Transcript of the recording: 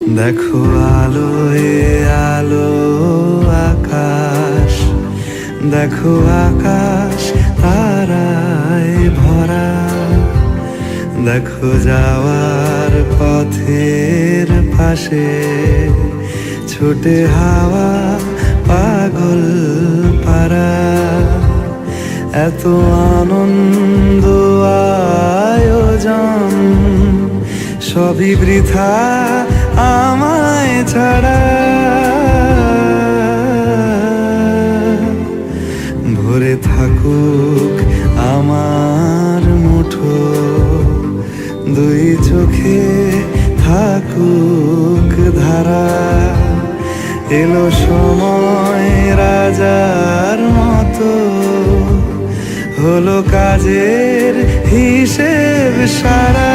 দেখো আলোয় আলো আকাশ, দেখো আকাশ তারায় ভরা। দেখো যাওয়ার পথের পাশে ছুটে হাওয়া পাগল পারা। এত আনন্দ আয়োজন সবই বৃথা আমায় ছাড়া। ভরে থাকুক আমার মুঠো, দুই চোখে থাকুক ধারা। এলো সময় রাজার মতো, হলো কাজের হিসেব সারা।